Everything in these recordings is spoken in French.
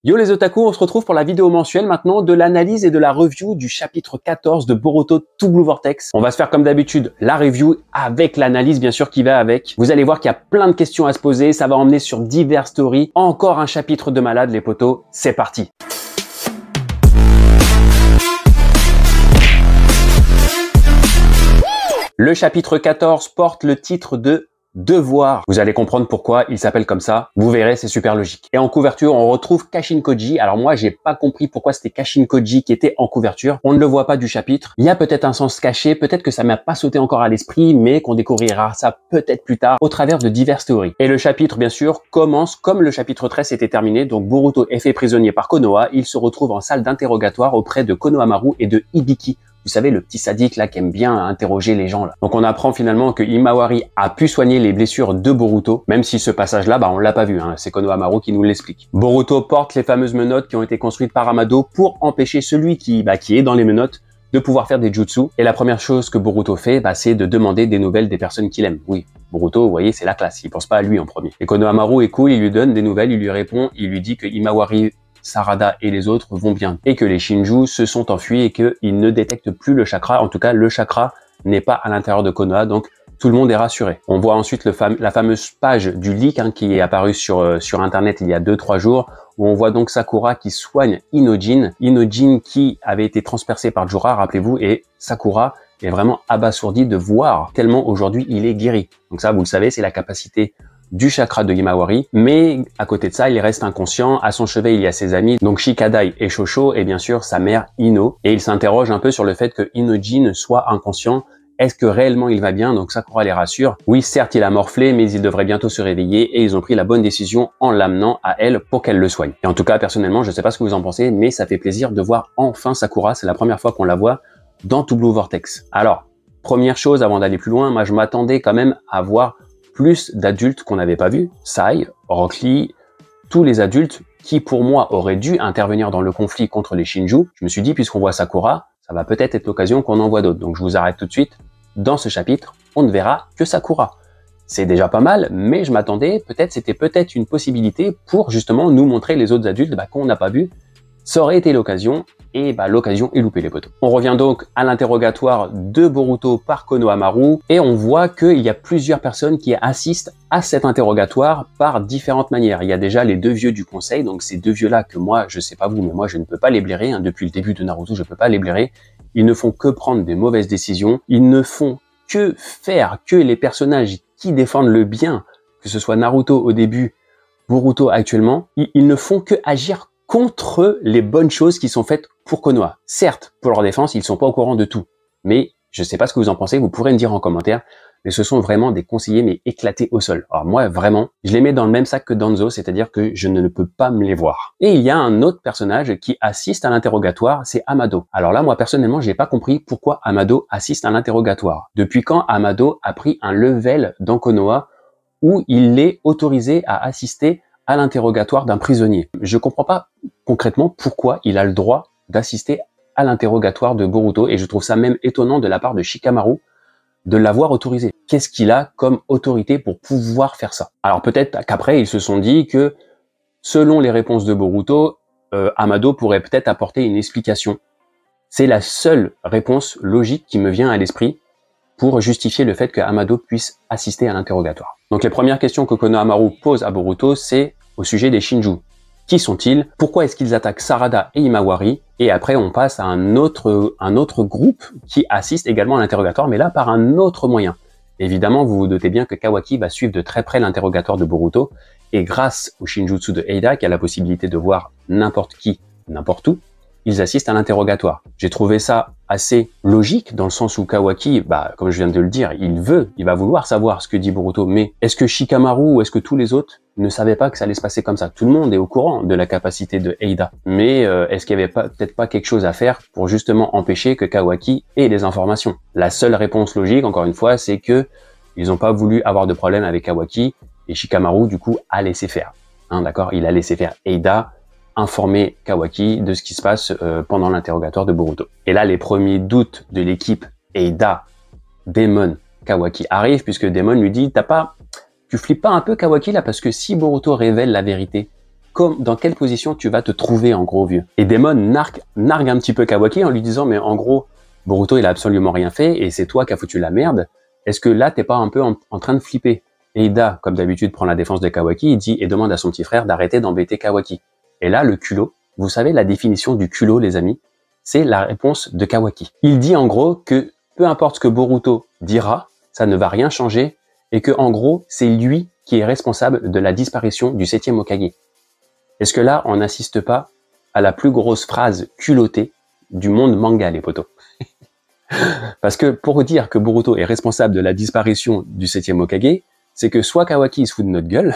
Yo les otaku, on se retrouve pour la vidéo mensuelle maintenant de l'analyse et de la review du chapitre 14 de Boruto To Blue Vortex. On va se faire comme d'habitude la review avec l'analyse bien sûr qui va avec. Vous allez voir qu'il y a plein de questions à se poser, ça va emmener sur diverses stories. Encore un chapitre de malade les potos, c'est parti. Le chapitre 14 porte le titre de Devoir. Vous allez comprendre pourquoi il s'appelle comme ça. Vous verrez, c'est super logique. Et en couverture, on retrouve Kashin Koji. Alors moi, j'ai pas compris pourquoi c'était Kashin Koji qui était en couverture. On ne le voit pas du chapitre. Il y a peut-être un sens caché, peut-être que ça m'a pas sauté encore à l'esprit, mais qu'on découvrira ça peut-être plus tard au travers de diverses théories. Et le chapitre, bien sûr, commence comme le chapitre 13 était terminé. Donc Boruto est fait prisonnier par Konoha. Il se retrouve en salle d'interrogatoire auprès de Konohamaru et de Hibiki. Vous savez, le petit sadique là qui aime bien interroger les gens là. Donc on apprend finalement que Himawari a pu soigner les blessures de Boruto, même si ce passage-là, on l'a pas vu, hein. C'est Konohamaru qui nous l'explique. Boruto porte les fameuses menottes qui ont été construites par Amado pour empêcher celui qui est dans les menottes de pouvoir faire des jutsu. Et la première chose que Boruto fait, c'est de demander des nouvelles des personnes qu'il aime. Oui, Boruto, vous voyez, c'est la classe, il pense pas à lui en premier. Et Konohamaru est cool, il lui donne des nouvelles, il lui répond, il lui dit que Himawari, Sarada et les autres vont bien et que les Shinju se sont enfuis et qu'ils ne détectent plus le chakra. En tout cas, le chakra n'est pas à l'intérieur de Konoha, donc tout le monde est rassuré. On voit ensuite la fameuse page du leak qui est apparue sur internet il y a 2-3 jours, où on voit donc Sakura qui soigne Inojin. Inojin qui avait été transpercé par Jura, rappelez-vous, et Sakura est vraiment abasourdi de voir tellement aujourd'hui il est guéri. Donc ça, vous le savez, c'est la capacité du chakra de Himawari, mais à côté de ça, il reste inconscient. À son chevet, il y a ses amis, donc Shikadai et Shosho, et bien sûr sa mère Ino. Et il s'interroge un peu sur le fait que Inojin soit inconscient. Est-ce que réellement il va bien? Donc Sakura les rassure. Oui, certes, il a morflé, mais il devrait bientôt se réveiller, et ils ont pris la bonne décision en l'amenant à elle pour qu'elle le soigne. Et en tout cas, personnellement, je ne sais pas ce que vous en pensez, mais ça fait plaisir de voir enfin Sakura. C'est la première fois qu'on la voit dans To Blue Vortex. Alors, première chose, avant d'aller plus loin, moi je m'attendais quand même à voir plus d'adultes qu'on n'avait pas vus, Sai, Rock Lee, tous les adultes qui pour moi auraient dû intervenir dans le conflit contre les Shinju. Je me suis dit, puisqu'on voit Sakura, ça va peut-être être l'occasion qu'on en voit d'autres. Donc je vous arrête tout de suite. Dans ce chapitre, on ne verra que Sakura. C'est déjà pas mal, mais je m'attendais, c'était peut-être une possibilité pour justement nous montrer les autres adultes qu'on n'a pas vus. Ça aurait été l'occasion, et l'occasion est loupée les potos. On revient donc à l'interrogatoire de Boruto par Konohamaru, et on voit qu'il y a plusieurs personnes qui assistent à cet interrogatoire par différentes manières. Il y a déjà les deux vieux du conseil, donc ces deux vieux-là que moi, je sais pas vous, mais moi je ne peux pas les blairer, depuis le début de Naruto, je peux pas les blairer. Ils ne font que prendre des mauvaises décisions, ils ne font que faire que les personnages qui défendent le bien, que ce soit Naruto au début, Boruto actuellement, ils ne font que agir contre les bonnes choses qui sont faites pour Konoha. Certes, pour leur défense, ils sont pas au courant de tout. Mais je sais pas ce que vous en pensez, vous pourrez me dire en commentaire. Mais ce sont vraiment des conseillers mais éclatés au sol. Alors moi, vraiment, je les mets dans le même sac que Danzo, c'est-à-dire que je ne peux pas me les voir. Et il y a un autre personnage qui assiste à l'interrogatoire, c'est Amado. Alors là, moi personnellement, j'ai pas compris pourquoi Amado assiste à l'interrogatoire. Depuis quand Amado a pris un level dans Konoha où il est autorisé à assister à l'interrogatoire d'un prisonnier. Je comprends pas concrètement pourquoi il a le droit d'assister à l'interrogatoire de Boruto, et je trouve ça même étonnant de la part de Shikamaru de l'avoir autorisé. Qu'est-ce qu'il a comme autorité pour pouvoir faire ça? Alors peut-être qu'après ils se sont dit que selon les réponses de Boruto, Amado pourrait peut-être apporter une explication. C'est la seule réponse logique qui me vient à l'esprit pour justifier le fait que Amado puisse assister à l'interrogatoire. Donc les premières questions que Konohamaru pose à Boruto, c'est au sujet des Shinju. Qui sont-ils? Pourquoi est-ce qu'ils attaquent Sarada et Himawari? Et après on passe à un autre groupe qui assiste également à l'interrogatoire, mais là par un autre moyen. Évidemment, vous vous doutez bien que Kawaki va suivre de très près l'interrogatoire de Boruto, et grâce au Shinjutsu de Eida, qui a la possibilité de voir n'importe qui, n'importe où, ils assistent à l'interrogatoire. J'ai trouvé ça assez logique dans le sens où Kawaki, comme je viens de le dire, il va vouloir savoir ce que dit Boruto, mais est-ce que Shikamaru ou est-ce que tous les autres ne savaient pas que ça allait se passer comme ça? Tout le monde est au courant de la capacité de Eida, mais est-ce qu'il n'y avait peut-être pas quelque chose à faire pour justement empêcher que Kawaki ait des informations? La seule réponse logique, encore une fois, c'est que ils n'ont pas voulu avoir de problème avec Kawaki, et Shikamaru du coup a laissé faire. D'accord, il a laissé faire Eida informer Kawaki de ce qui se passe pendant l'interrogatoire de Boruto. Et là, les premiers doutes de l'équipe Eida, Demon, Kawaki arrivent, puisque Demon lui dit, tu flippes pas un peu Kawaki là, parce que si Boruto révèle la vérité, dans quelle position tu vas te trouver en gros, vieux? Et Daemon nargue un petit peu Kawaki en lui disant, mais en gros, Boruto il a absolument rien fait et c'est toi qui as foutu la merde. Est-ce que là t'es pas un peu en train de flipper? Et Ida, comme d'habitude, prend la défense de Kawaki, il dit et demande à son petit frère d'arrêter d'embêter Kawaki. Et là, le culot, vous savez la définition du culot, les amis, c'est la réponse de Kawaki. Il dit en gros que peu importe ce que Boruto dira, ça ne va rien changer et que en gros, c'est lui qui est responsable de la disparition du 7e Hokage. Est-ce que là, on n'assiste pas à la plus grosse phrase culottée du monde manga, les potos? Parce que pour dire que Boruto est responsable de la disparition du 7e Hokage, c'est que soit Kawaki il se fout de notre gueule,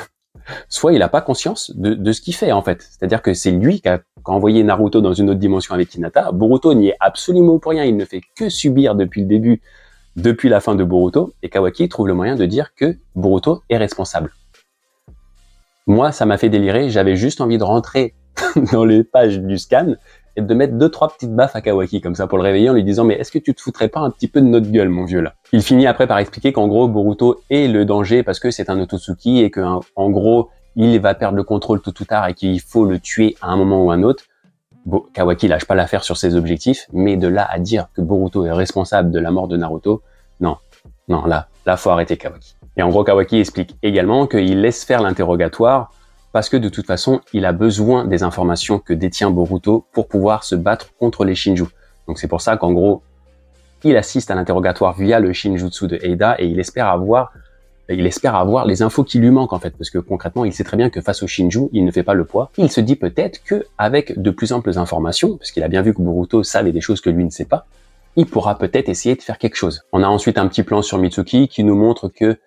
soit il n'a pas conscience de ce qu'il fait en fait. C'est-à-dire que c'est lui qui a envoyé Naruto dans une autre dimension avec Hinata. Boruto n'y est absolument pour rien, il ne fait que subir depuis le début, depuis la fin de Boruto, et Kawaki trouve le moyen de dire que Boruto est responsable. Moi, ça m'a fait délirer, j'avais juste envie de rentrer dans les pages du scan et de mettre 2-3 petites baffes à Kawaki comme ça pour le réveiller en lui disant mais est-ce que tu te foutrais pas un petit peu de notre gueule mon vieux là? Il finit après par expliquer qu'en gros Boruto est le danger parce que c'est un Otsutsuki et que en gros il va perdre le contrôle tôt ou tard et qu'il faut le tuer à un moment ou un autre. Bon, Kawaki lâche pas l'affaire sur ses objectifs, mais de là à dire que Boruto est responsable de la mort de Naruto, non, là faut arrêter Kawaki. Et en gros Kawaki explique également qu'il laisse faire l'interrogatoire parce que de toute façon, il a besoin des informations que détient Boruto pour pouvoir se battre contre les Shinju. Donc c'est pour ça qu'en gros, il assiste à l'interrogatoire via le Shinjutsu de Eida et il espère avoir les infos qui lui manquent en fait, parce que concrètement, il sait très bien que face au Shinju, il ne fait pas le poids. Il se dit peut-être que avec de plus amples informations, parce qu'il a bien vu que Boruto savait des choses que lui ne sait pas, il pourra peut-être essayer de faire quelque chose. On a ensuite un petit plan sur Mitsuki qui nous montre que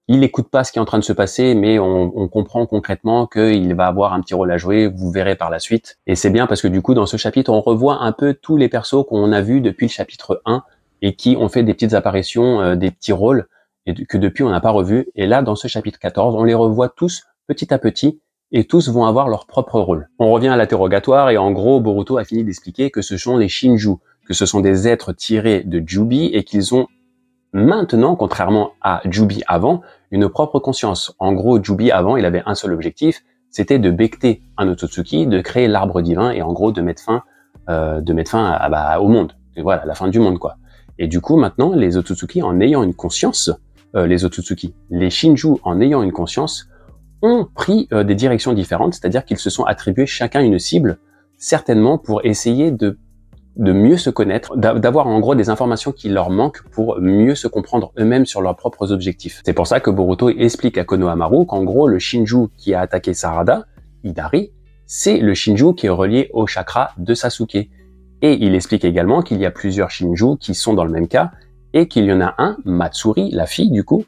il n'écoute pas ce qui est en train de se passer, mais on comprend concrètement qu'il va avoir un petit rôle à jouer, vous verrez par la suite. Et c'est bien parce que du coup, dans ce chapitre, on revoit un peu tous les persos qu'on a vus depuis le chapitre 1 et qui ont fait des petites apparitions, des petits rôles, et que depuis on n'a pas revu. Et là, dans ce chapitre 14, on les revoit tous petit à petit, et tous vont avoir leur propre rôle. On revient à l'interrogatoire, et en gros, Boruto a fini d'expliquer que ce sont les Shinju, que ce sont des êtres tirés de Jubi, et qu'ils ont maintenant, contrairement à Jubi avant, une propre conscience. En gros, Jubi avant, il avait un seul objectif, c'était de becter un Otsutsuki, de créer l'arbre divin et en gros de mettre fin au monde. Et voilà, la fin du monde quoi. Et du coup, maintenant, les Otsutsuki, en ayant une conscience, les Shinju, en ayant une conscience, ont pris des directions différentes, c'est-à-dire qu'ils se sont attribués chacun une cible, certainement pour essayer de mieux se connaître, d'avoir en gros des informations qui leur manquent pour mieux se comprendre eux-mêmes sur leurs propres objectifs. C'est pour ça que Boruto explique à Konohamaru qu'en gros le Shinju qui a attaqué Sarada, Hidari, c'est le Shinju qui est relié au chakra de Sasuke. Et il explique également qu'il y a plusieurs Shinju qui sont dans le même cas et qu'il y en a un, Matsuri, la fille du coup,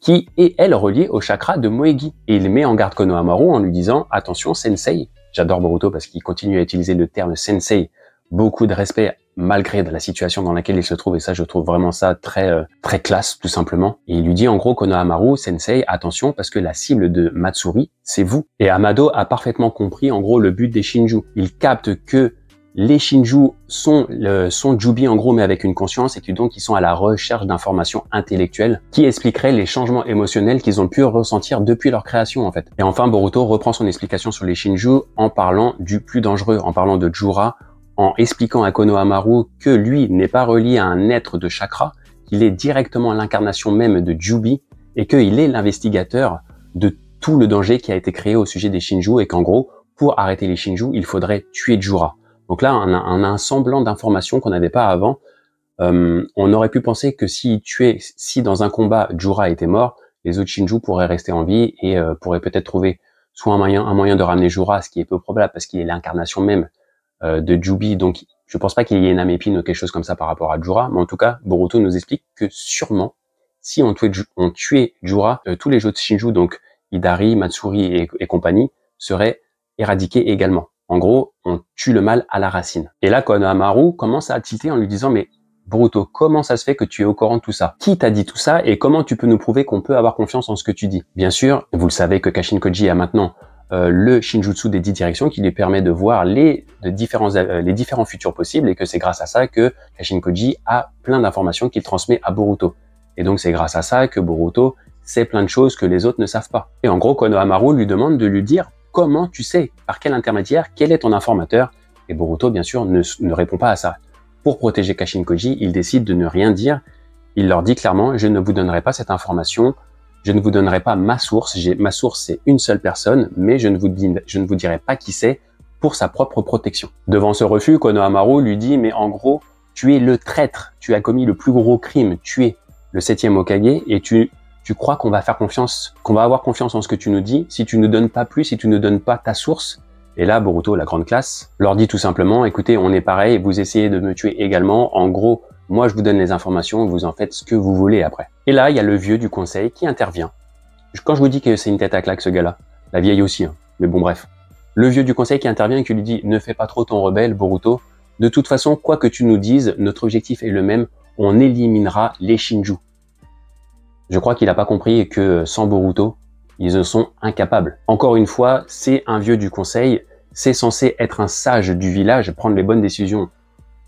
qui est elle reliée au chakra de Moegi. Et il met en garde Konohamaru en lui disant attention Sensei, j'adore Boruto parce qu'il continue à utiliser le terme Sensei, beaucoup de respect malgré la situation dans laquelle il se trouve et ça je trouve vraiment ça très classe tout simplement. Et il lui dit en gros Konohamaru Sensei attention parce que la cible de Matsuri c'est vous. Et Amado a parfaitement compris en gros le but des Shinju. Il capte que les Shinju sont Jubi en gros mais avec une conscience et que donc ils sont à la recherche d'informations intellectuelles qui expliqueraient les changements émotionnels qu'ils ont pu ressentir depuis leur création en fait. Et enfin Boruto reprend son explication sur les Shinju en parlant du plus dangereux, en parlant de Jura, en expliquant à Konohamaru que lui n'est pas relié à un être de chakra, qu'il est directement l'incarnation même de Jubi et qu'il est l'investigateur de tout le danger qui a été créé au sujet des Shinju et qu'en gros, pour arrêter les Shinju, il faudrait tuer Jura. Donc là, on a un semblant d'information qu'on n'avait pas avant. On aurait pu penser que si dans un combat, Jura était mort, les autres Shinju pourraient rester en vie et pourraient peut-être trouver soit un moyen de ramener Jura, ce qui est peu probable parce qu'il est l'incarnation même de Jubi, donc je pense pas qu'il y ait une âme épine ou quelque chose comme ça par rapport à Jura, mais en tout cas, Boruto nous explique que sûrement, si on tuait Jura, tous les autres Shinju, donc Hidari, Matsuri et compagnie, seraient éradiqués également. En gros, on tue le mal à la racine. Et là, Konohamaru commence à tilter en lui disant, mais Boruto, comment ça se fait que tu es au courant de tout ça? Qui t'a dit tout ça et comment tu peux nous prouver qu'on peut avoir confiance en ce que tu dis? Bien sûr, vous le savez que Kashin Koji a maintenant le Shinjutsu des 10 directions qui lui permet de voir les différents futurs possibles et que c'est grâce à ça que Kashin Koji a plein d'informations qu'il transmet à Boruto. Et donc c'est grâce à ça que Boruto sait plein de choses que les autres ne savent pas. Et en gros, Konohamaru lui demande de lui dire comment tu sais? Par quel intermédiaire? Quel est ton informateur? Et Boruto, bien sûr, ne répond pas à ça. Pour protéger Kashin Koji, il décide de ne rien dire. Il leur dit clairement, je ne vous donnerai pas cette information, je ne vous donnerai pas ma source. Ma source, c'est une seule personne, mais je ne vous dirai pas qui c'est pour sa propre protection. Devant ce refus, Konohamaru lui dit, mais en gros, tu es le traître, tu as commis le plus gros crime, tu es le 7e Hokage et tu crois qu'on va avoir confiance en ce que tu nous dis si tu ne donnes pas plus, si tu ne donnes pas ta source. Et là, Boruto, la grande classe, leur dit tout simplement, écoutez, on est pareil, vous essayez de me tuer également. En gros, moi, je vous donne les informations, vous en faites ce que vous voulez après. Et là, il y a le vieux du conseil qui intervient. Quand je vous dis que c'est une tête à claque, ce gars-là, la vieille aussi, hein. Mais bon, bref. Le vieux du conseil qui intervient et qui lui dit, ne fais pas trop ton rebelle, Boruto. De toute façon, quoi que tu nous dises, notre objectif est le même, on éliminera les Shinju. Je crois qu'il n'a pas compris que sans Boruto, ils en sont incapables. Encore une fois, c'est un vieux du conseil, c'est censé être un sage du village, prendre les bonnes décisions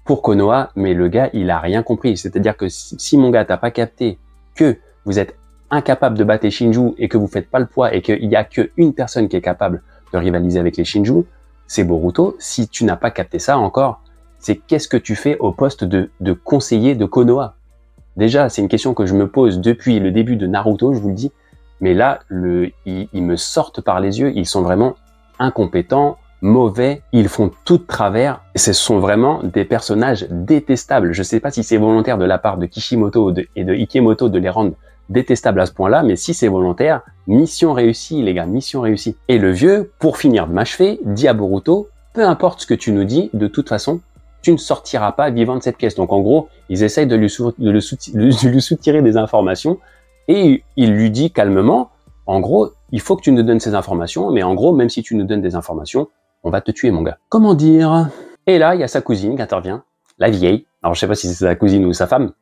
pour Konoha, mais le gars, il a rien compris. C'est-à-dire que si mon gars, t'as pas capté que vous êtes incapable de battre les Shinju et que vous faites pas le poids et qu'il y a qu'une personne qui est capable de rivaliser avec les Shinju, c'est Boruto. Si tu n'as pas capté ça encore, c'est qu'est-ce que tu fais au poste de conseiller de Konoha? Déjà, c'est une question que je me pose depuis le début de Naruto, je vous le dis. Mais là, ils me sortent par les yeux. Ils sont vraiment incompétents, mauvais. Ils font tout de travers. Ce sont vraiment des personnages détestables. Je ne sais pas si c'est volontaire de la part de Kishimoto et de Ikemoto de les rendre détestables à ce point-là. Mais si c'est volontaire, mission réussie, les gars, mission réussie. Et le vieux, pour finir de m'achever, dit à Boruto, peu importe ce que tu nous dis, de toute façon, tu ne sortiras pas vivant de cette pièce. Donc en gros, ils essayent de lui soutirer des informations et il lui dit calmement, en gros, il faut que tu nous donnes ces informations, mais en gros, même si tu nous donnes des informations, on va te tuer, mon gars. Comment dire? Et là, il y a sa cousine qui intervient, la vieille. Alors je sais pas si c'est sa cousine ou sa femme.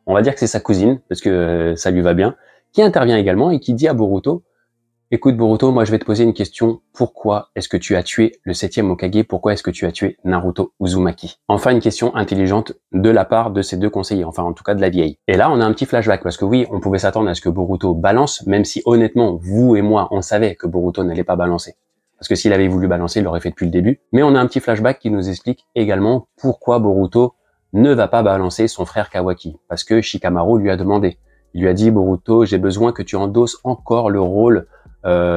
On va dire que c'est sa cousine, parce que ça lui va bien, qui intervient également et qui dit à Boruto, écoute Boruto, moi je vais te poser une question. Pourquoi est-ce que tu as tué le 7e Hokage? Pourquoi est-ce que tu as tué Naruto Uzumaki? Enfin, une question intelligente de la part de ces deux conseillers, enfin en tout cas de la vieille. Et là, on a un petit flashback, parce que oui, on pouvait s'attendre à ce que Boruto balance, même si honnêtement, vous et moi, on savait que Boruto n'allait pas balancer. Parce que s'il avait voulu balancer, il l'aurait fait depuis le début. Mais on a un petit flashback qui nous explique également pourquoi Boruto ne va pas balancer son frère Kawaki. Parce que Shikamaru lui a demandé. Il lui a dit, Boruto, j'ai besoin que tu endosses encore le rôle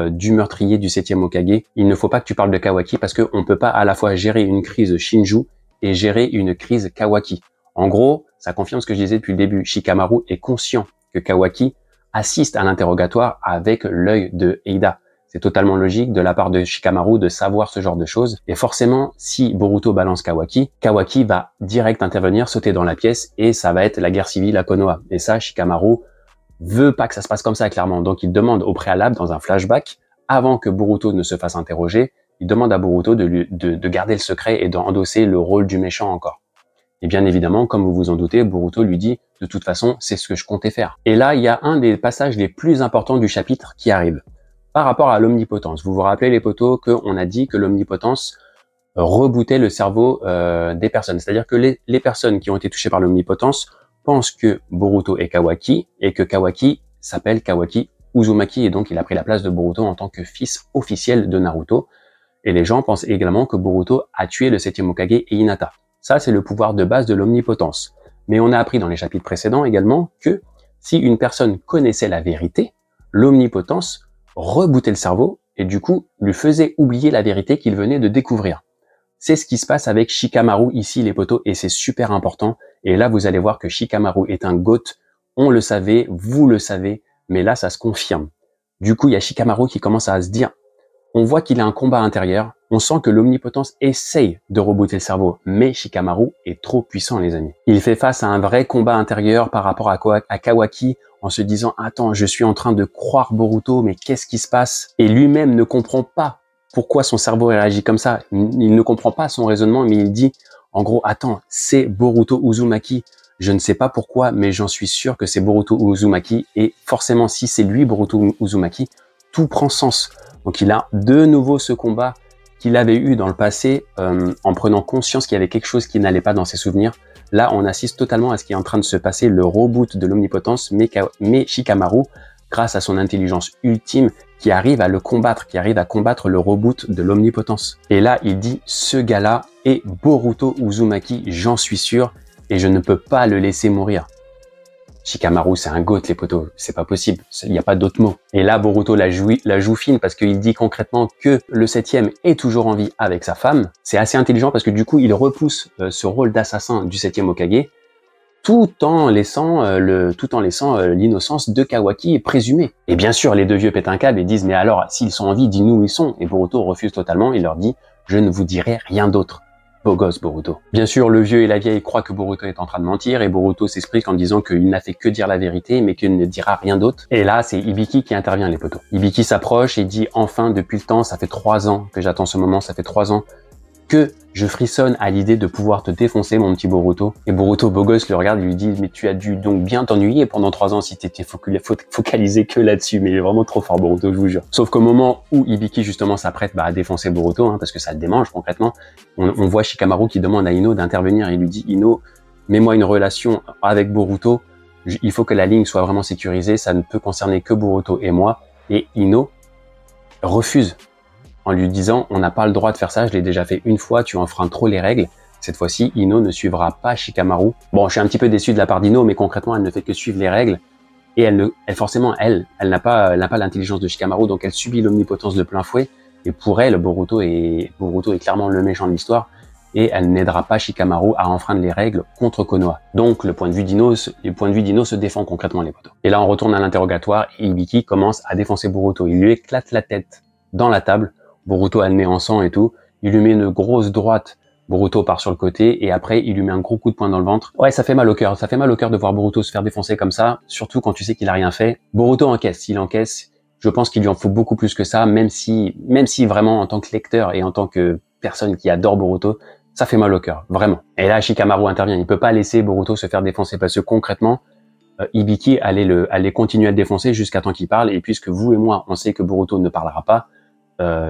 du meurtrier du 7e Hokage. Il ne faut pas que tu parles de Kawaki parce qu'on ne peut pas à la fois gérer une crise Shinju et gérer une crise Kawaki. En gros, ça confirme ce que je disais depuis le début. Shikamaru est conscient que Kawaki assiste à l'interrogatoire avec l'œil de Eida. C'est totalement logique de la part de Shikamaru de savoir ce genre de choses. Et forcément, si Boruto balance Kawaki, Kawaki va direct intervenir, sauter dans la pièce et ça va être la guerre civile à Konoha. Et ça, Shikamaru veut pas que ça se passe comme ça, clairement. Donc, il demande au préalable, dans un flashback, avant que Boruto ne se fasse interroger, il demande à Boruto de garder le secret et d'endosser le rôle du méchant encore. Et bien évidemment, comme vous vous en doutez, Boruto lui dit, de toute façon, c'est ce que je comptais faire. Et là, il y a un des passages les plus importants du chapitre qui arrive. Par rapport à l'omnipotence. Vous vous rappelez, les potos, qu'on a dit que l'omnipotence rebootait le cerveau des personnes. C'est-à-dire que les personnes qui ont été touchées par l'omnipotence pense que Boruto est Kawaki et que Kawaki s'appelle Kawaki Uzumaki et donc il a pris la place de Boruto en tant que fils officiel de Naruto. Et les gens pensent également que Boruto a tué le 7e Hokage et Hinata. Ça, c'est le pouvoir de base de l'omnipotence. Mais on a appris dans les chapitres précédents également que si une personne connaissait la vérité, l'omnipotence rebootait le cerveau et du coup lui faisait oublier la vérité qu'il venait de découvrir. C'est ce qui se passe avec Shikamaru ici, les potos, et c'est super important. Et là, vous allez voir que Shikamaru est un GOAT. On le savait, vous le savez, mais là, ça se confirme. Du coup, il y a Shikamaru qui commence à se dire, on voit qu'il a un combat intérieur, on sent que l'omnipotence essaye de rebooter le cerveau, mais Shikamaru est trop puissant, les amis. Il fait face à un vrai combat intérieur par rapport à Kawaki, en se disant, attends, je suis en train de croire Boruto, mais qu'est-ce qui se passe? Et lui-même ne comprend pas pourquoi son cerveau réagit comme ça. Il ne comprend pas son raisonnement, mais il dit, en gros, attends, c'est Boruto Uzumaki. Je ne sais pas pourquoi, mais j'en suis sûr que c'est Boruto Uzumaki. Et forcément, si c'est lui, Boruto Uzumaki, tout prend sens. Donc il a de nouveau ce combat qu'il avait eu dans le passé, en prenant conscience qu'il y avait quelque chose qui n'allait pas dans ses souvenirs. Là, on assiste totalement à ce qui est en train de se passer, le reboot de l'omnipotence, mais Shikamaru, grâce à son intelligence ultime, qui arrive à le combattre, qui arrive à combattre le reboot de l'omnipotence. Et là, il dit, ce gars-là est Boruto Uzumaki, j'en suis sûr, et je ne peux pas le laisser mourir. Shikamaru, c'est un goat, les potos. C'est pas possible. Il n'y a pas d'autre mot. Et là, Boruto la joue fine parce qu'il dit concrètement que le 7e est toujours en vie avec sa femme. C'est assez intelligent parce que du coup, il repousse ce rôle d'assassin du 7e Hokage tout en laissant l'innocence de Kawaki présumée. Et bien sûr, les deux vieux pètent un câble et disent, mais alors, s'ils sont en vie, dis-nous où ils sont. Et Boruto refuse totalement. Il leur dit, je ne vous dirai rien d'autre. Beau gosse, Boruto. Bien sûr, le vieux et la vieille croient que Boruto est en train de mentir et Boruto s'explique en disant qu'il n'a fait que dire la vérité mais qu'il ne dira rien d'autre. Et là, c'est Hibiki qui intervient, les potos. Hibiki s'approche et dit, enfin, depuis le temps, ça fait 3 ans que j'attends ce moment, ça fait 3 ans que je frissonne à l'idée de pouvoir te défoncer, mon petit Boruto. Et Boruto, beau gosse, le regarde et lui dit, mais tu as dû donc bien t'ennuyer pendant 3 ans si t'étais focalisé que là-dessus. Mais il est vraiment trop fort, Boruto, je vous jure. Sauf qu'au moment où Hibiki, justement, s'apprête à défoncer Boruto, parce que ça le démange concrètement, on voit Shikamaru qui demande à Ino d'intervenir. Il lui dit, Ino, mets-moi une relation avec Boruto. Il faut que la ligne soit vraiment sécurisée. Ça ne peut concerner que Boruto et moi. Et Ino refuse, en lui disant, on n'a pas le droit de faire ça, je l'ai déjà fait une fois, tu enfreins trop les règles. Cette fois-ci, Ino ne suivra pas Shikamaru. Bon, je suis un petit peu déçu de la part d'Ino, mais concrètement, elle ne fait que suivre les règles. Et elle n'a pas l'intelligence de Shikamaru, donc elle subit l'omnipotence de plein fouet. Et pour elle, Boruto est clairement le méchant de l'histoire. Et elle n'aidera pas Shikamaru à enfreindre les règles contre Konoha. Donc, le point de vue d'Ino se défend concrètement, les potos. Et là, on retourne à l'interrogatoire et Hibiki commence à défoncer Boruto. Il lui éclate la tête dans la table. Boruto a le nez en sang et tout. Il lui met une grosse droite. Boruto part sur le côté et après, il lui met un gros coup de poing dans le ventre. Ouais, ça fait mal au cœur. Ça fait mal au cœur de voir Boruto se faire défoncer comme ça, surtout quand tu sais qu'il a rien fait. Boruto encaisse. S'il encaisse, je pense qu'il lui en faut beaucoup plus que ça, même si vraiment, en tant que lecteur et en tant que personne qui adore Boruto, ça fait mal au cœur, vraiment. Et là, Shikamaru intervient. Il peut pas laisser Boruto se faire défoncer parce que concrètement, Hibiki allait continuer à le défoncer jusqu'à temps qu'il parle. Et puisque vous et moi, on sait que Boruto ne parlera pas,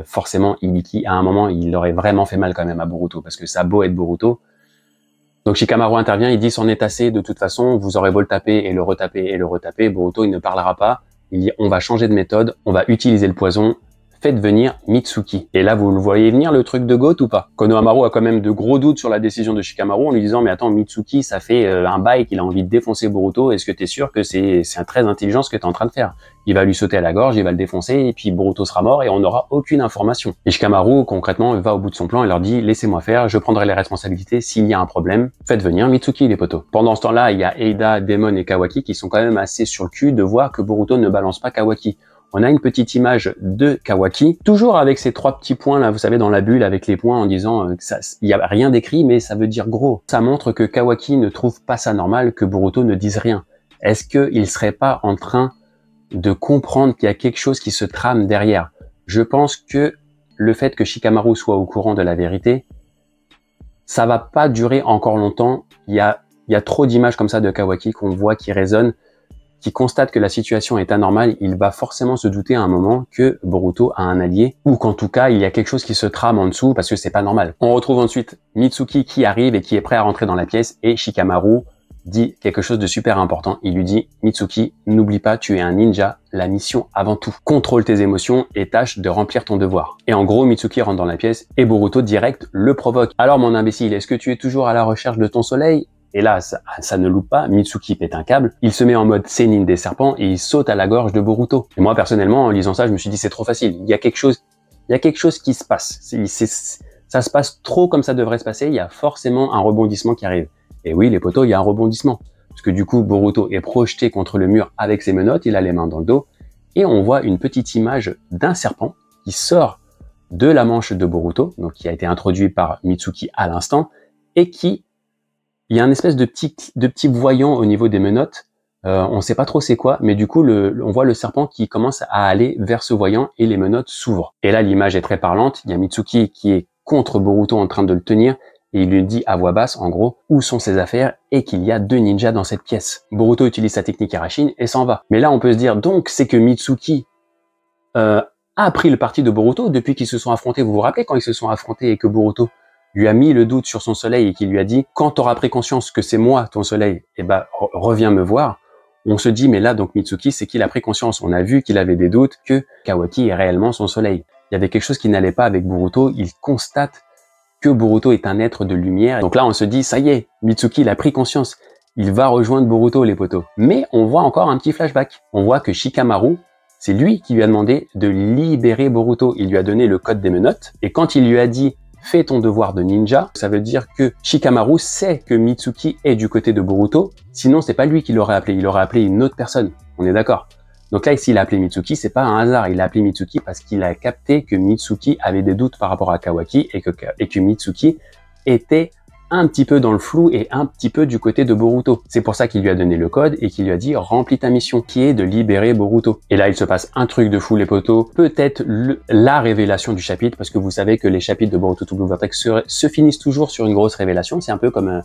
forcément, Hibiki, à un moment, il aurait vraiment fait mal quand même à Boruto, parce que ça a beau être Boruto. Donc Shikamaru intervient, il dit, c'en est assez, de toute façon, vous aurez beau le taper et le retaper et le retaper, Boruto, il ne parlera pas. Il dit, on va changer de méthode, on va utiliser le poison, faites venir Mitsuki. Et là, vous le voyez venir, le truc de Goat ou pas? Konohamaru a quand même de gros doutes sur la décision de Shikamaru en lui disant, mais attends, Mitsuki, ça fait un bail qu'il a envie de défoncer Boruto, est-ce que t'es sûr que c'est très intelligent ce que t'es en train de faire? Il va lui sauter à la gorge, il va le défoncer, et puis Boruto sera mort et on n'aura aucune information. Et Shikamaru, concrètement, va au bout de son plan et leur dit, laissez-moi faire, je prendrai les responsabilités s'il y a un problème, faites venir Mitsuki, les potos. Pendant ce temps-là, il y a Eida, Demon et Kawaki qui sont quand même assez sur le cul de voir que Boruto ne balance pas Kawaki. On a une petite image de Kawaki, toujours avec ces 3 petits points là, vous savez, dans la bulle avec les points en disant il y a rien d'écrit, mais ça veut dire gros. Ça montre que Kawaki ne trouve pas ça normal que Boruto ne dise rien. Est-ce qu'il serait pas en train de comprendre qu'il y a quelque chose qui se trame derrière? Je pense que le fait que Shikamaru soit au courant de la vérité, ça va pas durer encore longtemps. Il y a trop d'images comme ça de Kawaki qu'on voit qui résonnent, qui constate que la situation est anormale. Il va forcément se douter à un moment que Boruto a un allié, ou qu'en tout cas, il y a quelque chose qui se trame en dessous, parce que c'est pas normal. On retrouve ensuite Mitsuki qui arrive et qui est prêt à rentrer dans la pièce, et Shikamaru dit quelque chose de super important. Il lui dit, Mitsuki, n'oublie pas, tu es un ninja, la mission avant tout. Contrôle tes émotions et tâche de remplir ton devoir. Et en gros, Mitsuki rentre dans la pièce, et Boruto direct le provoque. Alors mon imbécile, est-ce que tu es toujours à la recherche de ton soleil? Et là, ça ne loupe pas, Mitsuki pète un câble, il se met en mode Sénine des serpents et il saute à la gorge de Boruto. Et moi, personnellement, en lisant ça, je me suis dit, c'est trop facile. Il y a quelque chose qui se passe. Ça se passe trop comme ça devrait se passer, il y a forcément un rebondissement qui arrive. Et oui, les potos, il y a un rebondissement. Parce que du coup, Boruto est projeté contre le mur avec ses menottes, il a les mains dans le dos, et on voit une petite image d'un serpent qui sort de la manche de Boruto, donc qui a été introduit par Mitsuki à l'instant, et il y a une espèce de petit voyant au niveau des menottes. On sait pas trop c'est quoi, mais du coup, on voit le serpent qui commence à aller vers ce voyant et les menottes s'ouvrent. Et là, l'image est très parlante. Il y a Mitsuki qui est contre Boruto en train de le tenir et il lui dit à voix basse, en gros, où sont ses affaires et qu'il y a 2 ninjas dans cette pièce. Boruto utilise sa technique Arashin et s'en va. Mais là, on peut se dire, donc, c'est que Mitsuki a pris le parti de Boruto depuis qu'ils se sont affrontés. Vous vous rappelez quand ils se sont affrontés et que Boruto lui a mis le doute sur son soleil et qui lui a dit, quand tu auras pris conscience que c'est moi ton soleil, eh ben, reviens me voir. On se dit, mais là, donc Mitsuki, c'est qu'il a pris conscience. On a vu qu'il avait des doutes que Kawaki est réellement son soleil. Il y avait quelque chose qui n'allait pas avec Boruto. Il constate que Boruto est un être de lumière. Donc là, on se dit, ça y est, Mitsuki, il a pris conscience. Il va rejoindre Boruto, les potos. Mais on voit encore un petit flashback. On voit que Shikamaru, c'est lui qui lui a demandé de libérer Boruto. Il lui a donné le code des menottes. Et quand il lui a dit, fais ton devoir de ninja, ça veut dire que Shikamaru sait que Mitsuki est du côté de Boruto, sinon c'est pas lui qui l'aurait appelé, il aurait appelé une autre personne, on est d'accord. Donc là, ici, il a appelé Mitsuki, c'est pas un hasard, il a appelé Mitsuki parce qu'il a capté que Mitsuki avait des doutes par rapport à Kawaki et que Mitsuki était un petit peu dans le flou et un petit peu du côté de Boruto. C'est pour ça qu'il lui a donné le code et qu'il lui a dit remplis ta mission, qui est de libérer Boruto. Et là, il se passe un truc de fou, les potos. Peut-être la révélation du chapitre, parce que vous savez que les chapitres de Boruto to Blue Vortex se finissent toujours sur une grosse révélation. C'est un peu comme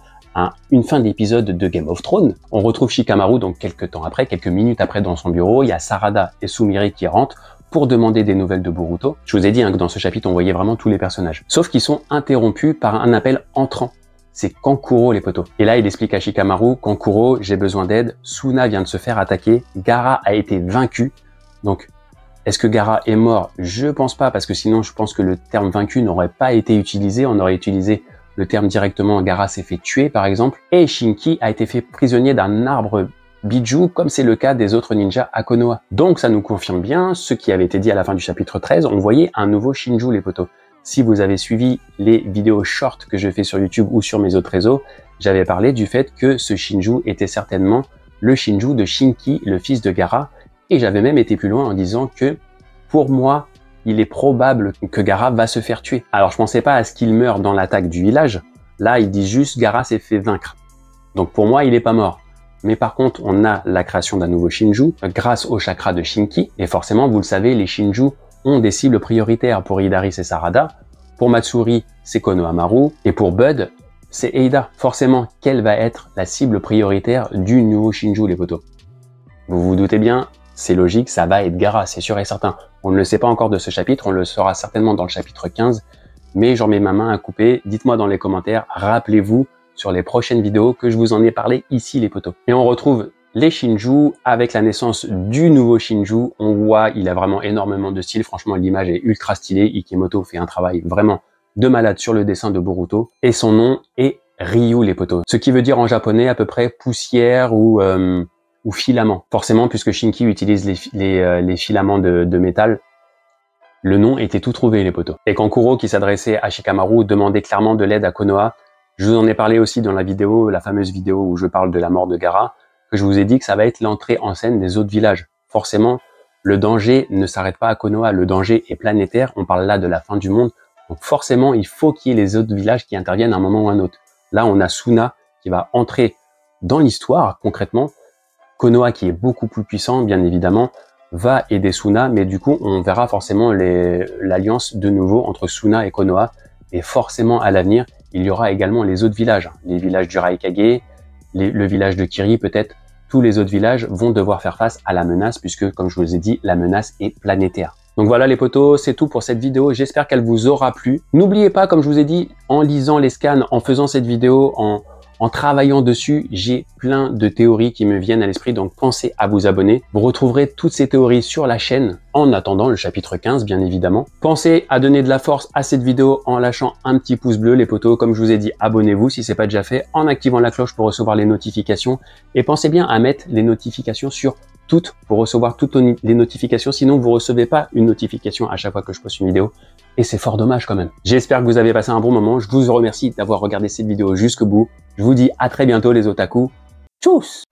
une fin d'épisode de Game of Thrones. On retrouve Shikamaru donc quelques temps après, quelques minutes après dans son bureau. Il y a Sarada et Sumire qui rentrent pour demander des nouvelles de Boruto. Je vous ai dit que dans ce chapitre, on voyait vraiment tous les personnages. Sauf qu'ils sont interrompus par un appel entrant. C'est Kankuro, les potos. Et là, il explique à Shikamaru, Kankuro, j'ai besoin d'aide, Suna vient de se faire attaquer, Gaara a été vaincu. Donc, est-ce que Gaara est mort? Je pense pas, parce que sinon, je pense que le terme vaincu n'aurait pas été utilisé. On aurait utilisé le terme directement, Gaara s'est fait tuer, par exemple. Et Shinki a été fait prisonnier d'un arbre Biju, comme c'est le cas des autres ninjas à Konoha. Donc, ça nous confirme bien ce qui avait été dit à la fin du chapitre 13. On voyait un nouveau Shinju, les potos. Si vous avez suivi les vidéos short que je fais sur YouTube ou sur mes autres réseaux, j'avais parlé du fait que ce Shinju était certainement le Shinju de Shinki, le fils de Gaara, et j'avais même été plus loin en disant que, pour moi, il est probable que Gaara va se faire tuer. Alors, je pensais pas à ce qu'il meure dans l'attaque du village. Là, il dit juste Gaara s'est fait vaincre. Donc, pour moi, il est pas mort. Mais par contre, on a la création d'un nouveau Shinju grâce au chakra de Shinki. Et forcément, vous le savez, les Shinju ont des cibles prioritaires. Pour Hidari, c'est Sarada. Pour Matsuri, c'est Konohamaru. Et pour Bud, c'est Eida. Forcément, quelle va être la cible prioritaire du nouveau Shinju, les potos? Vous vous doutez bien, c'est logique, ça va être Gaara, c'est sûr et certain. On ne le sait pas encore de ce chapitre, on le saura certainement dans le chapitre 15. Mais j'en mets ma main à couper. Dites-moi dans les commentaires, rappelez-vous sur les prochaines vidéos que je vous en ai parlé ici, les potos. Et on retrouve les Shinju avec la naissance du nouveau Shinju. On voit, il a vraiment énormément de style. Franchement, l'image est ultra stylée. Ikimoto fait un travail vraiment de malade sur le dessin de Boruto. Et son nom est Ryu, les potos. Ce qui veut dire en japonais à peu près poussière ou filament. Forcément, puisque Shinki utilise les filaments de métal, le nom était tout trouvé, les potos. Et Kankuro, qui s'adressait à Shikamaru, demandait clairement de l'aide à Konoha. Je vous en ai parlé aussi dans la fameuse vidéo où je parle de la mort de Gaara, que je vous ai dit que ça va être l'entrée en scène des autres villages. Forcément, le danger ne s'arrête pas à Konoha, le danger est planétaire, on parle là de la fin du monde, donc forcément, il faut qu'il y ait les autres villages qui interviennent à un moment ou à un autre. Là, on a Suna qui va entrer dans l'histoire, concrètement. Konoha, qui est beaucoup plus puissant, bien évidemment, va aider Suna, mais du coup, on verra forcément l'alliance de nouveau entre Suna et Konoha, et forcément, à l'avenir, il y aura également les autres villages, les villages du Raikage, le village de Kiri, peut-être. Tous les autres villages vont devoir faire face à la menace, puisque, comme je vous ai dit, la menace est planétaire. Donc voilà les potos, c'est tout pour cette vidéo. J'espère qu'elle vous aura plu. N'oubliez pas, comme je vous ai dit, en lisant les scans, en faisant cette vidéo, en travaillant dessus, j'ai plein de théories qui me viennent à l'esprit, donc pensez à vous abonner. Vous retrouverez toutes ces théories sur la chaîne en attendant le chapitre 15, bien évidemment. Pensez à donner de la force à cette vidéo en lâchant un petit pouce bleu, les potos. Comme je vous ai dit, abonnez-vous si c'est pas déjà fait, en activant la cloche pour recevoir les notifications. Et pensez bien à mettre les notifications sur toutes pour recevoir toutes les notifications. Sinon, vous recevez pas une notification à chaque fois que je poste une vidéo. Et c'est fort dommage quand même. J'espère que vous avez passé un bon moment. Je vous remercie d'avoir regardé cette vidéo jusqu'au bout. Je vous dis à très bientôt les otaku. Tchuss!